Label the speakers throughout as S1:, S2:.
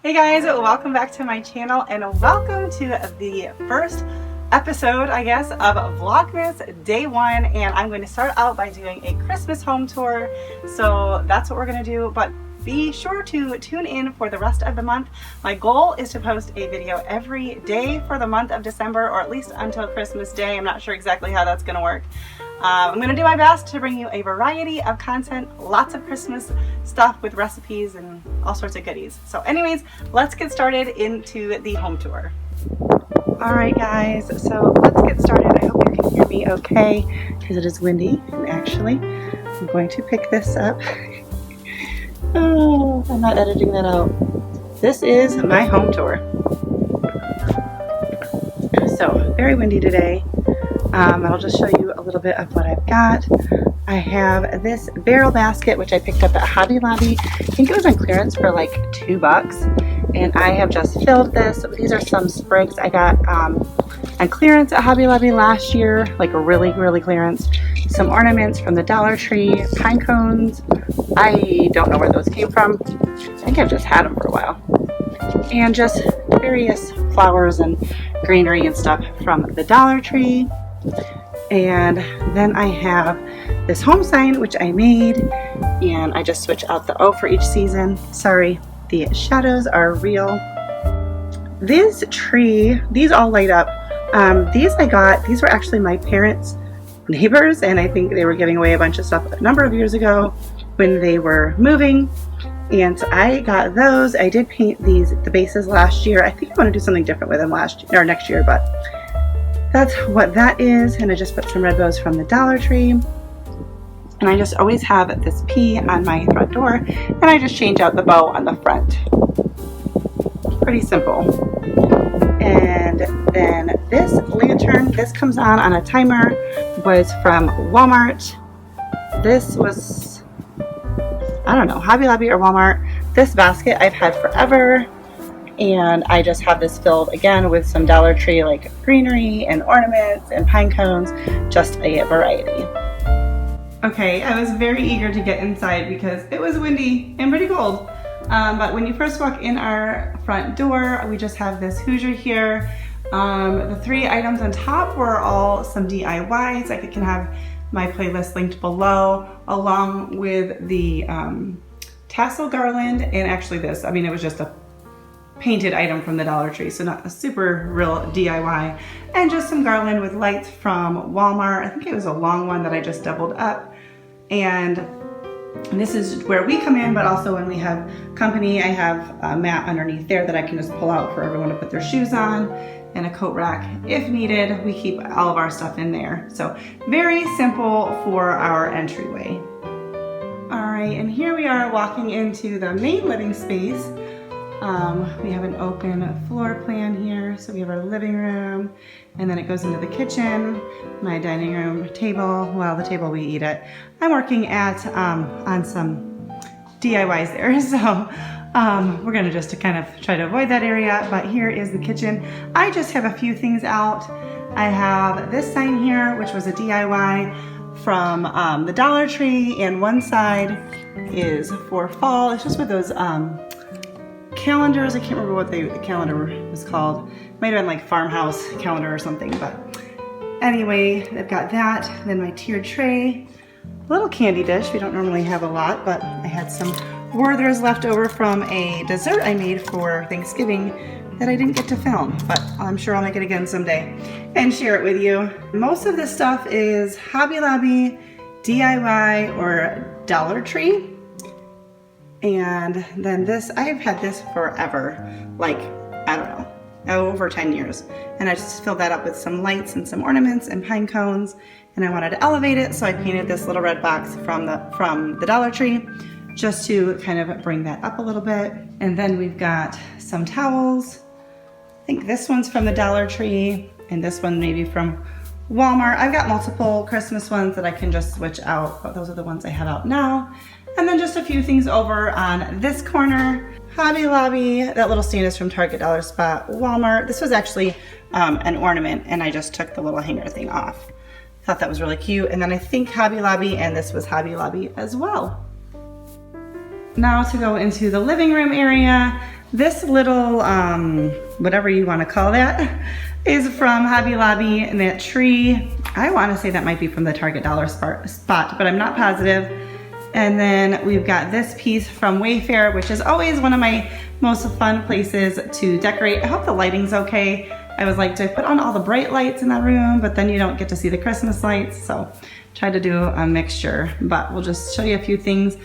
S1: Hey guys, welcome back to my channel and welcome to the first episode, I guess, of Vlogmas Day 1. And I'm going to start out by doing a Christmas home tour. So that's what we're going to do, but be sure to tune in for the rest of the month. My goal is to post a video every day for the month of December, or at least until Christmas Day. I'm not sure exactly how that's going to work. I'm going to do my best to bring you a variety of content, lots of Christmas stuff with recipes and all sorts of goodies. So anyways, let's get started into the home tour. Alright guys, so let's get started. I hope you can hear me okay because it is windy, and actually I'm going to pick this up. Oh, I'm not editing that out. This is my home tour. So very windy today. I'll just show you a little bit of what I've got. I have this barrel basket, which I picked up at Hobby Lobby. I think it was on clearance for like $2. And I have just filled this. These are some sprigs I got on clearance at Hobby Lobby last year, like a really clearance. Some ornaments from the Dollar Tree, pine cones. I don't know where those came from. I think I've just had them for a while. And just various flowers and greenery and stuff from the Dollar Tree. And then I have this home sign which I made, and I just switch out the O for each season. Sorry, the shadows are real. This tree, these all light up. These were actually my parents' neighbors, and I think they were giving away a bunch of stuff a number of years ago when they were moving. And so I got those. I did paint the bases last year. I think I want to do something different with them next year, but that's what that is. And I just put some red bows from the Dollar Tree. And I just always have this P on my front door, and I just change out the bow on the front. Pretty simple. And then this lantern, this comes on a timer, was from Walmart. This was, I don't know, Hobby Lobby or Walmart. This basket I've had forever. And I just have this filled again with some Dollar Tree like greenery and ornaments and pine cones, just a variety. Okay, I was very eager to get inside because it was windy and pretty cold. But when you first walk in our front door, we just have this Hoosier here. The 3 items on top were all some DIYs. I can have my playlist linked below, along with the tassel garland, and actually this. I mean, it was just a painted item from the Dollar Tree, so not a super real DIY, and just some garland with lights from Walmart. I think it was a long one that I just doubled up. And this is where we come in, but also when we have company, I have a mat underneath there that I can just pull out for everyone to put their shoes on, and a coat rack if needed. We keep all of our stuff in there. So very simple for our entryway. All right, and here we are walking into the main living space. We have an open floor plan here. So we have our living room, and then it goes into the kitchen, my dining room table, well, the table we eat at. I'm working at on some DIYs there, so we're gonna just kind of try to avoid that area, but here is the kitchen. I just have a few things out. I have this sign here, which was a DIY from the Dollar Tree, and one side is for fall. It's just with those calendars. I can't remember what the calendar was called. Might have been like farmhouse calendar or something, but anyway, I've got that. Then my tiered tray, little candy dish. We don't normally have a lot, but I had some Werther's left over from a dessert I made for Thanksgiving that I didn't get to film, but I'm sure I'll make it again someday and share it with you. Most of this stuff is Hobby Lobby, DIY, or Dollar Tree. And then this, I've had this forever, like, I don't know, over 10 years. And I just filled that up with some lights and some ornaments and pine cones, and I wanted to elevate it, so I painted this little red box from the Dollar Tree just to kind of bring that up a little bit. And then we've got some towels. I think this one's from the Dollar Tree, and this one maybe from Walmart. I've got multiple Christmas ones that I can just switch out, but those are the ones I have out now. And then just a few things over on this corner. Hobby Lobby, that little stand is from Target, Dollar Spot, Walmart. This was actually an ornament, and I just took the little hanger thing off. Thought that was really cute. And then I think Hobby Lobby, and this was Hobby Lobby as well. Now to go into the living room area, this little, whatever you want to call that, is from Hobby Lobby, and that tree, I want to say that might be from the Target dollar spot, but I'm not positive. And then we've got this piece from Wayfair, which is always one of my most fun places to decorate. I hope the lighting's okay. I always like to put on all the bright lights in the room, but then you don't get to see the Christmas lights, so try to do a mixture. But we'll just show you a few things.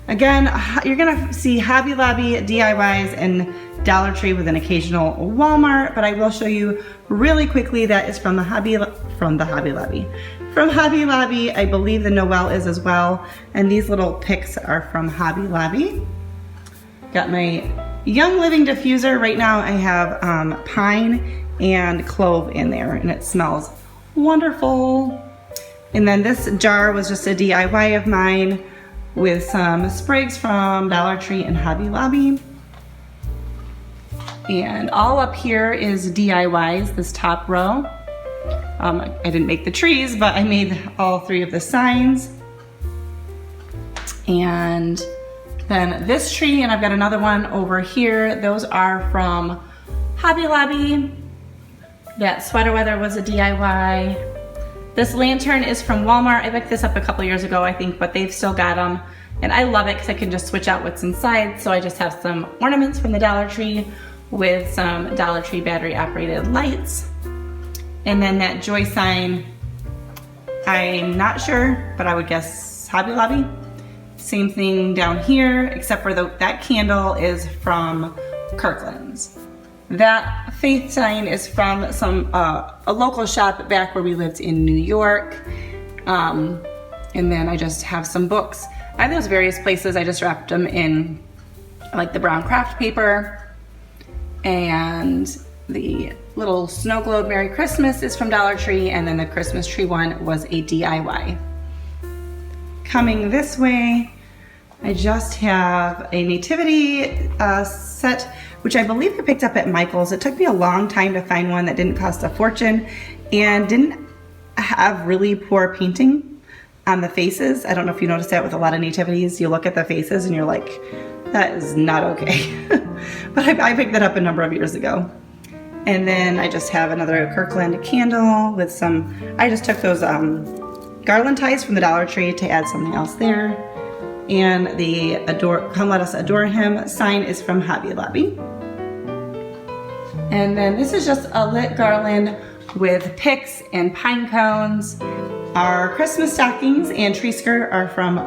S1: Again, you're gonna see Hobby Lobby DIYs and Dollar Tree with an occasional Walmart, but I will show you really quickly that is from Hobby Lobby. From Hobby Lobby, I believe the Noel is as well, and these little picks are from Hobby Lobby. Got my Young Living diffuser. Right now I have pine and clove in there, and it smells wonderful. And then this jar was just a DIY of mine with some sprigs from Dollar Tree and Hobby Lobby. And all up here is DIYs, this top row. I didn't make the trees, but I made all three of the signs. And then this tree, and I've got another one over here. Those are from Hobby Lobby. That sweater weather was a DIY. This lantern is from Walmart. I picked this up a couple years ago, I think, but they've still got them. And I love it because I can just switch out what's inside. So I just have some ornaments from the Dollar Tree with some Dollar Tree battery operated lights. And then that joy sign, I'm not sure, but I would guess Hobby Lobby. Same thing down here, except for that candle is from Kirkland's. That faith sign is from a local shop back where we lived in New York. And then I just have some books. I have those various places. I just wrapped them in like the brown craft paper. And the little snow globe Merry Christmas is from Dollar Tree, and then the Christmas tree one was a DIY. Coming this way, I just have a nativity set, which I believe I picked up at Michael's. It took me a long time to find one that didn't cost a fortune and didn't have really poor painting on the faces. I don't know if you noticed that with a lot of nativities. You look at the faces and you're like, that is not okay. But I picked that up a number of years ago. And then I just have another Kirkland candle with some, I just took those garland ties from the Dollar Tree to add something else there. And the Come Let Us Adore Him sign is from Hobby Lobby. And then this is just a lit garland with picks and pine cones. Our Christmas stockings and tree skirt are from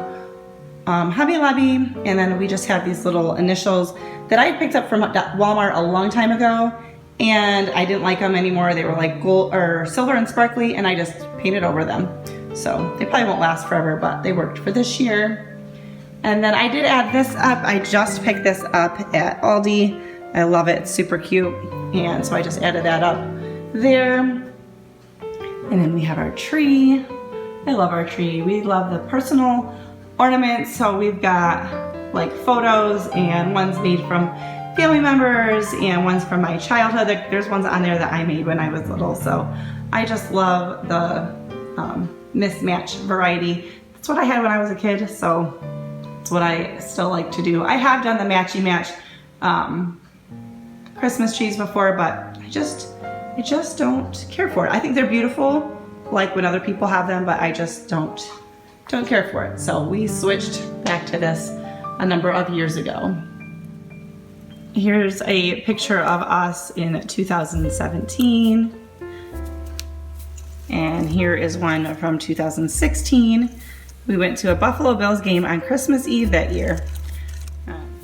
S1: Hobby Lobby. And then we just have these little initials that I picked up from Walmart a long time ago. And I didn't like them anymore. They were like gold or silver and sparkly, and I just painted over them. So they probably won't last forever, but they worked for this year. And then I did add this up. I just picked this up at Aldi. I love it, it's super cute. And so I just added that up there. And then we have our tree. I love our tree. We love the personal ornaments. So we've got like photos and ones made from family members and ones from my childhood. There's ones on there that I made when I was little. So I just love the mismatch variety. That's what I had when I was a kid. So it's what I still like to do. I have done the matchy match Christmas trees before, but I just don't care for it. I think they're beautiful, like when other people have them, but I just don't care for it. So we switched back to this a number of years ago. Here's a picture of us in 2017. And here is one from 2016. We went to a Buffalo Bills game on Christmas Eve that year.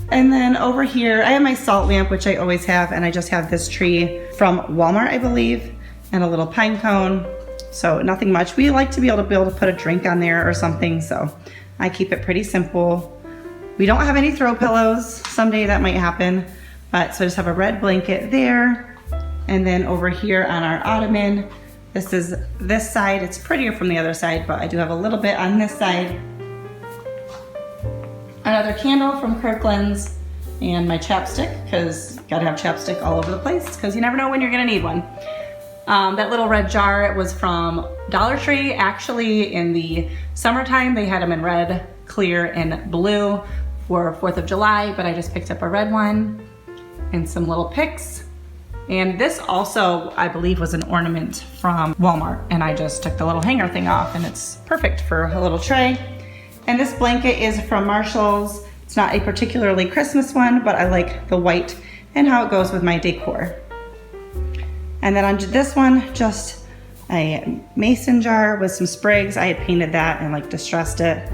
S1: And then over here, I have my salt lamp, which I always have, and I just have this tree from Walmart, I believe, and a little pine cone. So nothing much. We like to be able to put a drink on there or something, so I keep it pretty simple. We don't have any throw pillows. Someday that might happen. But so I just have a red blanket there. And then over here on our ottoman, this is this side. It's prettier from the other side, but I do have a little bit on this side. Another candle from Kirkland's and my chapstick, because gotta have chapstick all over the place because you never know when you're gonna need one. That little red jar was from Dollar Tree. Actually, in the summertime, they had them in red, clear, and blue for 4th of July, but I just picked up a red one. and some little picks. And this also, I believe, was an ornament from Walmart, and I just took the little hanger thing off, and it's perfect for a little tray. And this blanket is from Marshall's. It's not a particularly Christmas one, but I like the white and how it goes with my decor. And then on this one, just a mason jar with some sprigs. I had painted that and like distressed it.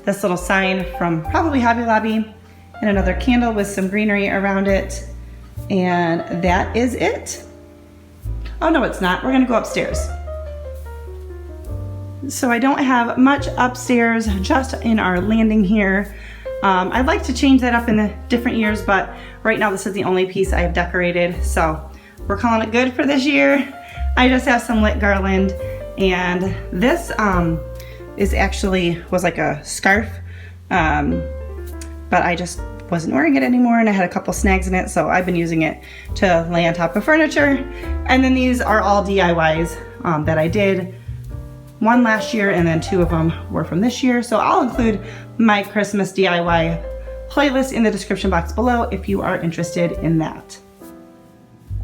S1: This little sign from probably Hobby Lobby, and another candle with some greenery around it. And that is it. Oh no, it's not. We're gonna go upstairs. So I don't have much upstairs, just in our landing here. I'd like to change that up in the different years, but right now this is the only piece I have decorated. So we're calling it good for this year. I just have some lit garland, and this was like a scarf, but I just wasn't wearing it anymore, and I had a couple snags in it, so I've been using it to lay on top of furniture. And then these are all DIYs that I did, one last year and then 2 of them were from this year. So I'll include my Christmas DIY playlist in the description box below if you are interested in that.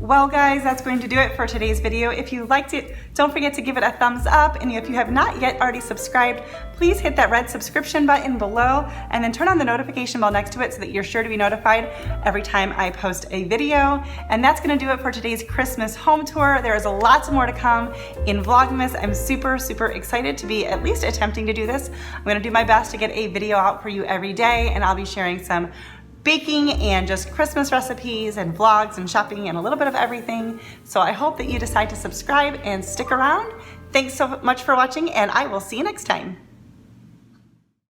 S1: Well guys, that's going to do it for today's video. If you liked it, don't forget to give it a thumbs up. And if you have not yet already subscribed, please hit that red subscription button below and then turn on the notification bell next to it so that you're sure to be notified every time I post a video. And that's gonna do it for today's Christmas home tour. There is lots more to come in Vlogmas. I'm super, super excited to be at least attempting to do this. I'm gonna do my best to get a video out for you every day, and I'll be sharing some baking and just Christmas recipes and vlogs and shopping and a little bit of everything. So I hope that you decide to subscribe and stick around. Thanks so much for watching, and I will see you next time.